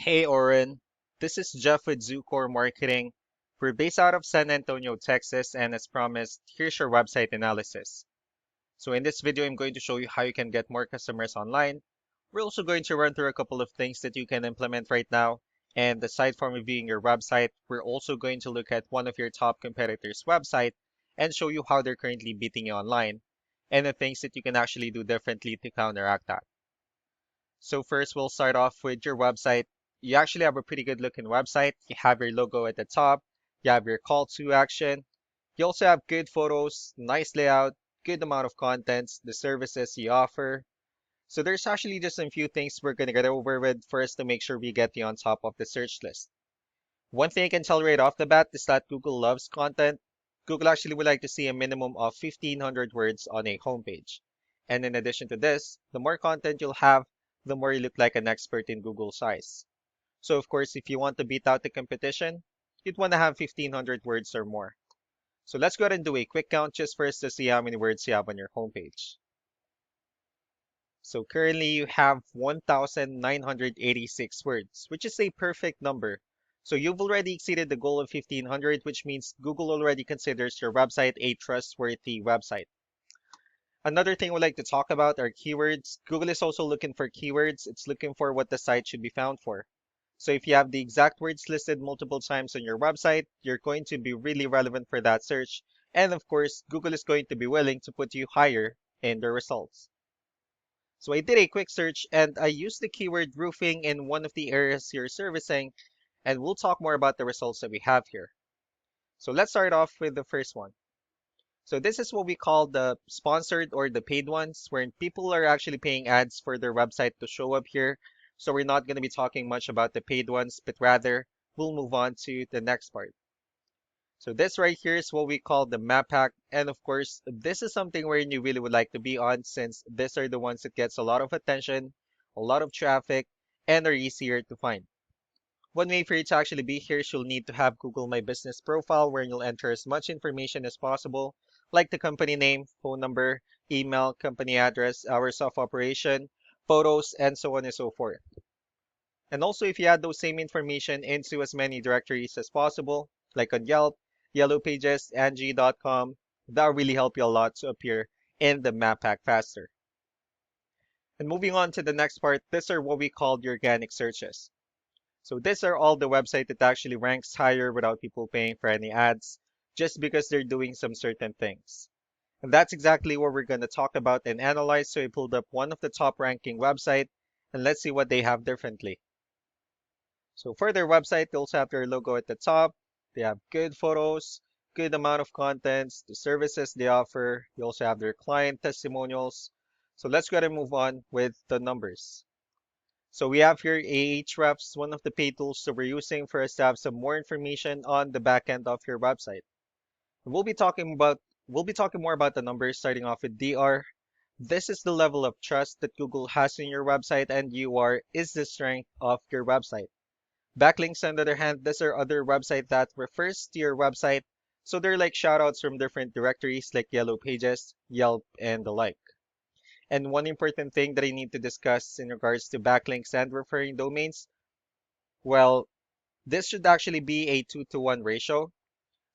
Hey Oren, this is Jeff with Zucore Marketing. We're based out of San Antonio, Texas, and as promised, here's your website analysis. So in this video, I'm going to show you how you can get more customers online. We're also going to run through a couple of things that you can implement right now. And aside from reviewing your website, we're also going to look at one of your top competitors' website and show you how they're currently beating you online and the things that you can actually do differently to counteract that. So first, we'll start off with your website. You actually have a pretty good looking website. You have your logo at the top. You have your call to action. You also have good photos, nice layout, good amount of contents, the services you offer. So there's actually just a few things we're going to get over with first to make sure we get you on top of the search list. One thing I can tell right off the bat is that Google loves content. Google actually would like to see a minimum of 1,500 words on a homepage. And in addition to this, the more content you'll have, the more you look like an expert in Google's eyes. So of course, if you want to beat out the competition, you'd want to have 1,500 words or more. So let's go ahead and do a quick count just first to see how many words you have on your homepage. So currently you have 1,986 words, which is a perfect number. So you've already exceeded the goal of 1,500, which means Google already considers your website a trustworthy website. Another thing we'd like to talk about are keywords. Google is also looking for keywords. It's looking for what the site should be found for. So if you have the exact words listed multiple times on your website, you're going to be really relevant for that search. And of course, Google is going to be willing to put you higher in the results. So I did a quick search and I used the keyword roofing in one of the areas you're servicing, and we'll talk more about the results that we have here. So let's start off with the first one. So this is what we call the sponsored or the paid ones, wherein people are actually paying ads for their website to show up here. So we're not going to be talking much about the paid ones, but rather we'll move on to the next part. So this right here is what we call the map pack. And of course, this is something where you really would like to be on since these are the ones that gets a lot of attention, a lot of traffic, and are easier to find. One way for you to actually be here is you'll need to have Google My Business profile where you'll enter as much information as possible, like the company name, phone number, email, company address, hours of operation, photos, and so on and so forth. And also if you add those same information into as many directories as possible, like on Yelp, Yellow Pages, Angie.com, that'll really help you a lot to appear in the map pack faster. And moving on to the next part, these are what we call the organic searches. So these are all the website that actually ranks higher without people paying for any ads, just because they're doing some certain things. And that's exactly what we're going to talk about and analyze. So I pulled up one of the top ranking website and let's see what they have differently. So for their website, they also have their logo at the top. They have good photos, good amount of contents, the services they offer. They also have their client testimonials. So let's go ahead and move on with the numbers. So we have here Ahrefs, one of the paid tools that we're using for us to have some more information on the back end of your website. We'll be talking more about the numbers starting off with DR. This is the level of trust that Google has in your website, and UR is the strength of your website. Backlinks, on the other hand, these are other website that refers to your website. So they're like shoutouts from different directories like Yellow Pages, Yelp, and the like. And one important thing that I need to discuss in regards to backlinks and referring domains, well, this should actually be a 2-to-1 ratio.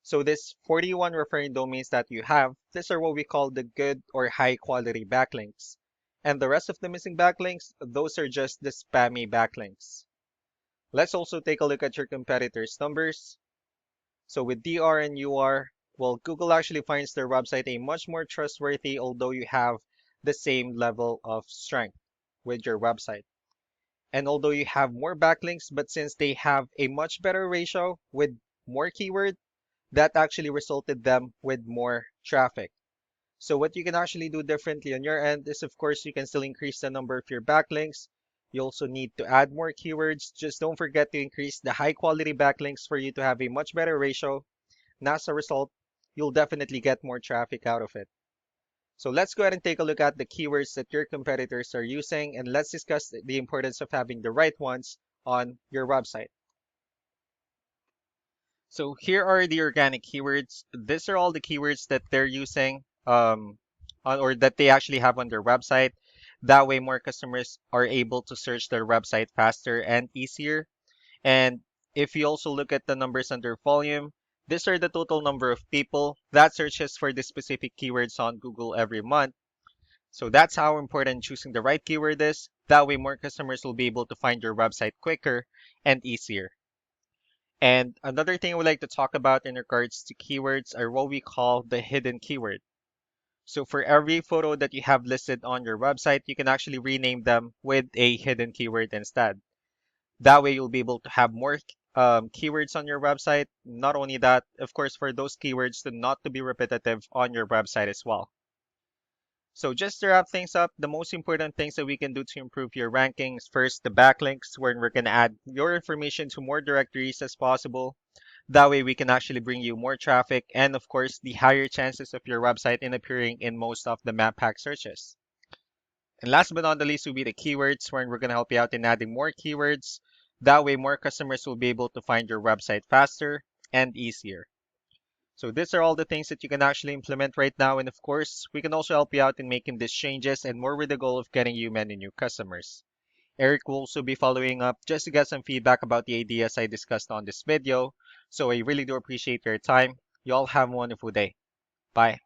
So this 41 referring domains that you have, these are what we call the good or high quality backlinks. And the rest of the missing backlinks, those are just the spammy backlinks. Let's also take a look at your competitors' numbers. So with DR and UR, well, Google actually finds their website a much more trustworthy, although you have the same level of strength with your website. And although you have more backlinks, but since they have a much better ratio with more keyword, that actually resulted them with more traffic. So what you can actually do differently on your end is, of course, you can still increase the number of your backlinks. You also need to add more keywords. Just don't forget to increase the high quality backlinks for you to have a much better ratio. And as a result, you'll definitely get more traffic out of it. So let's go ahead and take a look at the keywords that your competitors are using, and let's discuss the importance of having the right ones on your website. So here are the organic keywords. These are all the keywords that they're using or that they actually have on their website. That way more customers are able to search their website faster and easier. And if you also look at the numbers under volume, these are the total number of people that searches for the specific keywords on Google every month. So that's how important choosing the right keyword is. That way more customers will be able to find your website quicker and easier. And another thing I would like to talk about in regards to keywords are what we call the hidden keyword. So for every photo that you have listed on your website, you can actually rename them with a hidden keyword instead. That way you'll be able to have more keywords on your website. Not only that, of course, for those keywords to not to be repetitive on your website as well. So just to wrap things up, the most important things that we can do to improve your rankings, first, the backlinks, where we're going to add your information to more directories as possible. That way we can actually bring you more traffic and of course the higher chances of your website in appearing in most of the map pack searches. And last but not the least will be the keywords, where we're going to help you out in adding more keywords. That way more customers will be able to find your website faster and easier. So these are all the things that you can actually implement right now. And of course, we can also help you out in making these changes and more with the goal of getting you many new customers. Eric will also be following up just to get some feedback about the ideas I discussed on this video. So I really do appreciate your time. You all have a wonderful day. Bye.